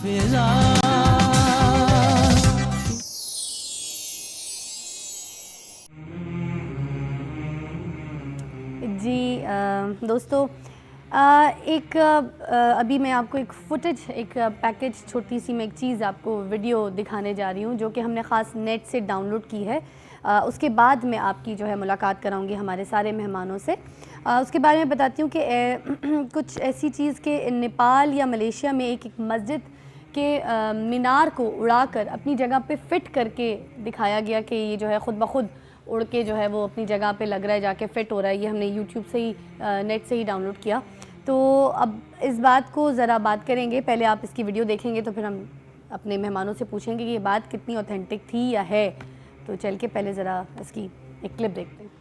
फिजा। जी दोस्तों, अभी मैं आपको एक फुटेज, एक पैकेज, छोटी सी मैं एक चीज़ आपको वीडियो दिखाने जा रही हूँ जो कि हमने ख़ास नेट से डाउनलोड की है। उसके बाद मैं आपकी जो है मुलाकात कराऊंगी हमारे सारे मेहमानों से। उसके बारे में बताती हूँ कि कुछ ऐसी चीज़ के नेपाल या मलेशिया में एक मस्जिद के मीनार को उड़ाकर अपनी जगह पे फ़िट करके दिखाया गया कि ये जो है ख़ुद ब खुद उड़ के जो है वो अपनी जगह पे लग रहा है, जाके फ़िट हो रहा है। ये हमने यूट्यूब से ही नेट से ही डाउनलोड किया। तो अब इस बात को ज़रा बात करेंगे। पहले आप इसकी वीडियो देखेंगे तो फिर हम अपने मेहमानों से पूछेंगे कि ये बात कितनी ऑथेंटिक थी या है। तो चल के पहले ज़रा इसकी एक क्लिप देखते हैं।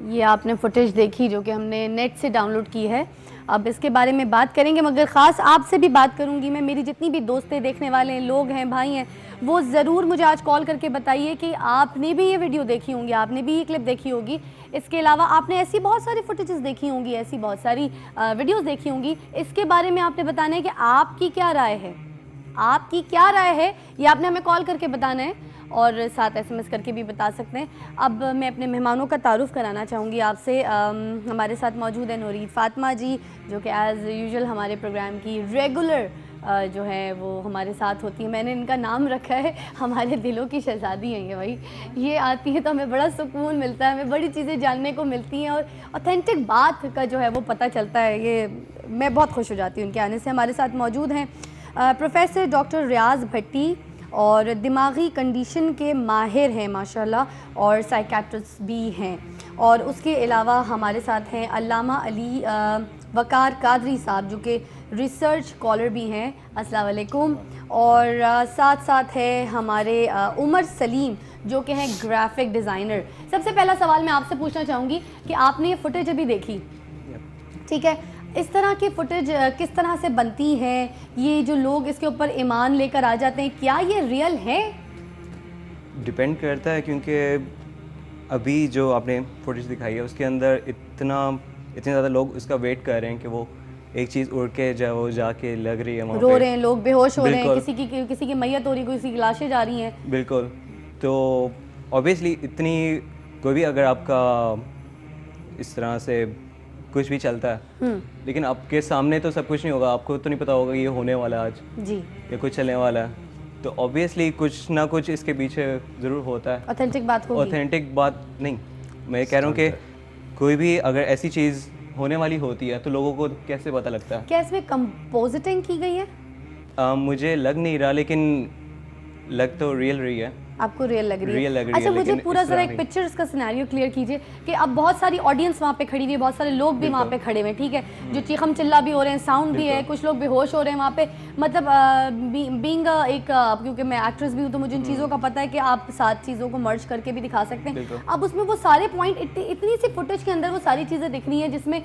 ये आपने फुटेज देखी जो कि हमने नेट से डाउनलोड की है। अब इसके बारे में बात करेंगे, मगर ख़ास आपसे भी बात करूंगी मैं। मेरी जितनी भी दोस्तें, देखने वाले लोग हैं, भाई हैं, वो ज़रूर मुझे आज कॉल करके बताइए कि आपने भी ये वीडियो देखी होंगी, आपने भी ये क्लिप देखी होगी। इसके अलावा आपने ऐसी बहुत सारी फुटेजेस देखी होंगी, ऐसी बहुत सारी वीडियोज़ देखी होंगी। इसके बारे में आपने बताना है कि आपकी क्या राय है, आपकी क्या राय है, ये आपने हमें कॉल करके बताना है और साथ SMS करके भी बता सकते हैं। अब मैं अपने मेहमानों का तारुफ़ कराना चाहूँगी आपसे। हमारे साथ मौजूद है नूरीद फ़ातिमा जी, जो कि एज़ यूजुअल हमारे प्रोग्राम की रेगुलर जो है वो हमारे साथ होती है। मैंने इनका नाम रखा है हमारे दिलों की शहज़ादी हैं ये भाई। ये आती हैं तो हमें बड़ा सुकून मिलता है, हमें बड़ी चीज़ें जानने को मिलती हैं और ऑथेंटिक बात का जो है वो पता चलता है। ये मैं बहुत खुश हो जाती हूँ उनके आने से। हमारे साथ मौजूद हैं प्रोफेसर डॉक्टर रियाज़ भट्टी, और दिमागी कंडीशन के माहिर हैं माशाल्लाह, और साइकेट्रिस्ट भी हैं। और उसके अलावा हमारे साथ हैं अल्लामा अली वकार कादरी साहब, जो कि रिसर्च स्कॉलर भी हैं। अस्सलाम वालेकुम। और साथ साथ है हमारे उमर सलीम, जो कि हैं ग्राफिक डिज़ाइनर। सबसे पहला सवाल मैं आपसे पूछना चाहूँगी कि आपने ये फुटेज अभी देखी, ठीक है, इस तरह की फुटेज किस तरह से बनती है? ये जो लोग इसके ऊपर ईमान लेकर आ जाते हैं, क्या ये रियल है? डिपेंड करता है, क्योंकि अभी जो आपने फुटेज दिखाई है उसके अंदर इतने ज़्यादा लोग उसका वेट कर रहे हैं कि वो एक चीज़ उड़ के वो जाके लग रही है वहाँ रो रहे हैं लोग, बेहोश हो रहे हैं, बिल्कुल। किसी की मैयत हो रही, किसी की लाशें जा रही हैं। बिल्कुल। तो ऑब्वियसली इतनी कोई भी अगर आपका इस तरह से कुछ भी चलता है, लेकिन आपके सामने तो सब कुछ नहीं होगा, आपको तो नहीं पता होगा ये होने वाला है आज जी, या कुछ चलने वाला है। तो ऑब्वियसली कुछ ना कुछ इसके पीछे ज़रूर होता है। ऑथेंटिक बात होगी। ऑथेंटिक बात नहीं, मैं कह रहा हूँ कि कोई भी अगर ऐसी चीज़ होने वाली होती है तो लोगों को कैसे पता लगता है? क्या इसमें कंपोजिटिंग की गई है? मुझे लग नहीं रहा, लेकिन लग तो रियल रही है। आपको रियल लग रही Real है। लग रही अच्छा है, मुझे लेकिन पूरा इस जरा तरह एक नहीं। पिक्चर्स का सिनेरियो क्लियर कीजिए कि अब बहुत सारी ऑडियंस वहाँ पे खड़ी हुई है, बहुत सारे लोग भी वहाँ पे खड़े हुए हैं, ठीक है, जो चीखम चिल्ला भी हो रहे हैं, साउंड भी है, कुछ लोग बेहोश हो रहे हैं वहाँ पे, मतलब बीइंग एक क्योंकि मैं एक्ट्रेस भी हूँ तो मुझे इन चीज़ों का पता है कि आप सात चीज़ों को मर्ज करके भी दिखा सकते हैं। अब उसमें वो सारे पॉइंट इतनी सी फुटेज के अंदर वो सारी चीज़ें दिख रही हैं, जिसमें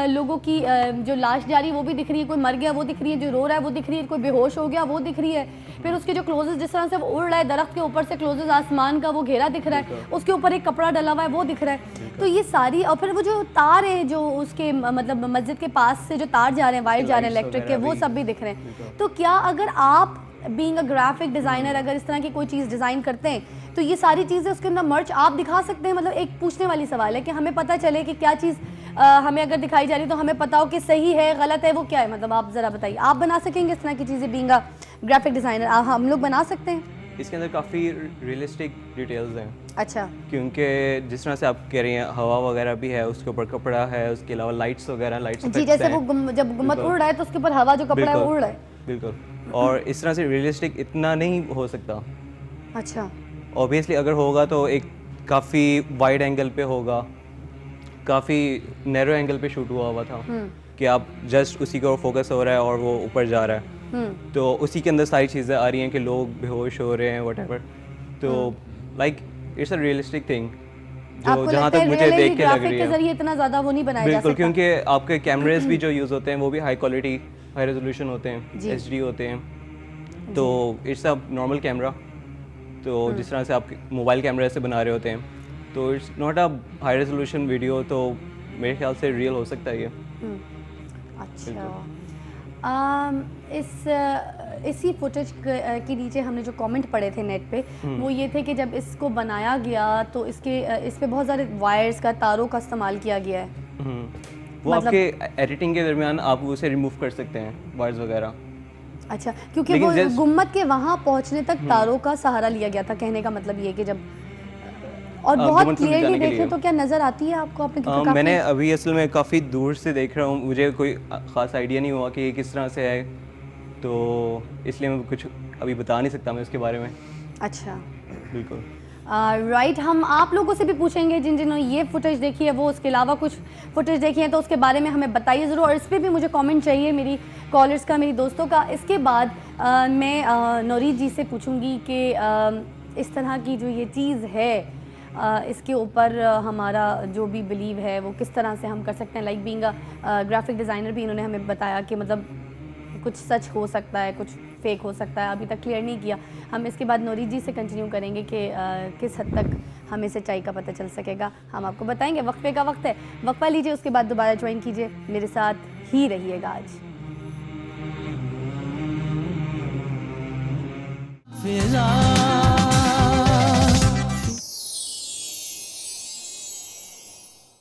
लोगों की जो लाश जा रही है वो भी दिख रही है, कोई मर गया वो दिख रही है, जो रो रहा है वो दिख रही है, कोई बेहोश हो गया वो दिख रही है, फिर उसके जो क्लोजेस जिस तरह से वो उड़ रहा है, दरख्त के ऊपर से क्लोजेस आसमान का वो घेरा दिख रहा है, उसके ऊपर एक कपड़ा डला हुआ है वो दिख रहा है। तो ये सारी, और फिर वो जो तार है जो उसके मतलब मस्जिद के पास से जो तार जा रहे हैं, वायर जा रहे हैं इलेक्ट्रिक के, वो सब भी दिख रहे हैं। तो क्या अगर आप बीइंग अ ग्राफिक डिज़ाइनर अगर इस तरह की कोई चीज़ डिज़ाइन करते हैं तो ये सारी चीज़ें उसके अंदर मर्च आप दिखा सकते हैं? मतलब एक पूछने वाली सवाल है कि हमें पता चले कि क्या चीज़ हमें अगर दिखाई जा रही तो हमें पता हो कि सही है गलत है, वो क्या है, मतलब आप ज़रा बताइए। आप बना सकेंगे इस तरह की चीज़ें बीइंग अ ग्राफिक डिज़ाइनर? हम लोग बना सकते हैं? इसके अंदर काफ़ी रियलिस्टिक डिटेल्स हैं, अच्छा, क्योंकि जिस तरह से आप कह रही हैं हवा वगैरह भी है, उसके ऊपर कपड़ा है, उसके अलावा लाइट्स वगैरह, लाइट्स जी, जैसे वो जब गुम्मद उड़ रहा है तो उसके ऊपर हवा जो कपड़ा है वो उड़ रहा है। बिल्कुल। और इस तरह से रियलिस्टिक इतना नहीं हो सकता। अच्छा, ऑब्वियसली अगर होगा तो एक काफ़ी वाइड एंगल पे होगा, काफ़ी नैरो एंगल पे शूट हुआ था कि आप जस्ट उसी को फोकस हो रहा है और वो ऊपर जा रहा है, तो उसी के अंदर सारी चीज़ें आ रही हैं कि लोग बेहोश हो रहे हैं व्हाटएवर। तो like it's a realistic thing जो आपको जहाँ लगता तक है मुझे देख के लग ग्राफिक रही के है। जरिए इतना ज़्यादा वो नहीं बनाया जा बिल्कुल, सकता? क्योंकि आपके कैमरेज भी जो यूज़ होते हैं वो भी हाई क्वालिटी हाई रेजोल्यूशन होते हैं, HD होते हैं, तो इट्स अ नॉर्मल कैमरा। तो जिस तरह से आप मोबाइल कैमरे से बना रहे होते हैं, तो it's not a high resolution video, तो मेरे ख्याल से रियल हो सकता है ये। अच्छा, इसी फुटेज के नीचे हमने जो कमेंट पढ़े थे नेट पे, वो ये थे कि जब इसको बनाया गया तो इस पे बहुत सारे वायर्स का, तारों का इस्तेमाल किया गया है। वो आपके एडिटिंग के दरमियान आप उसे रिमूव कर सकते हैं, वायर्स वगैरह। अच्छा, क्योंकि लेकिन वो गुम्मद के वहाँ पहुँचने तक तारों का सहारा लिया गया था, कहने का मतलब ये कि जब और बहुत गुम्मद तक क्लियरली जाने के देखें लिए। तो क्या नज़र आती है आपको? आपने क्योंकि काफी मैंने अभी असल में काफ़ी दूर से देख रहा हूँ, मुझे कोई ख़ास आइडिया नहीं हुआ कि ये किस तरह से है, तो इसलिए मैं कुछ अभी बता नहीं सकता मैं इसके बारे में। अच्छा, बिल्कुल। राइट, हम आप लोगों से भी पूछेंगे जिन्होंने ये फुटेज देखी है, वो उसके अलावा कुछ फुटेज देखी है तो उसके बारे में हमें बताइए ज़रूर, और इस पर भी मुझे कमेंट चाहिए मेरी कॉलर्स का, मेरी दोस्तों का। इसके बाद मैं नौरीद जी से पूछूंगी कि इस तरह की जो ये चीज़ है, इसके ऊपर हमारा जो भी बिलीव है वो किस तरह से हम कर सकते हैं। Like being a graphic designer भी इन्होंने हमें बताया कि मतलब कुछ सच हो सकता है, कुछ फेक हो सकता है, अभी तक क्लियर नहीं किया। हम इसके बाद नौरीद जी से कंटिन्यू करेंगे कि किस हद तक हमें सच्चाई का पता चल सकेगा, हम आपको बताएंगे। वक्फे का वक्त है, वक्फा लीजिए, उसके बाद दोबारा ज्वाइन कीजिए, मेरे साथ ही रहिएगा आज। फिजा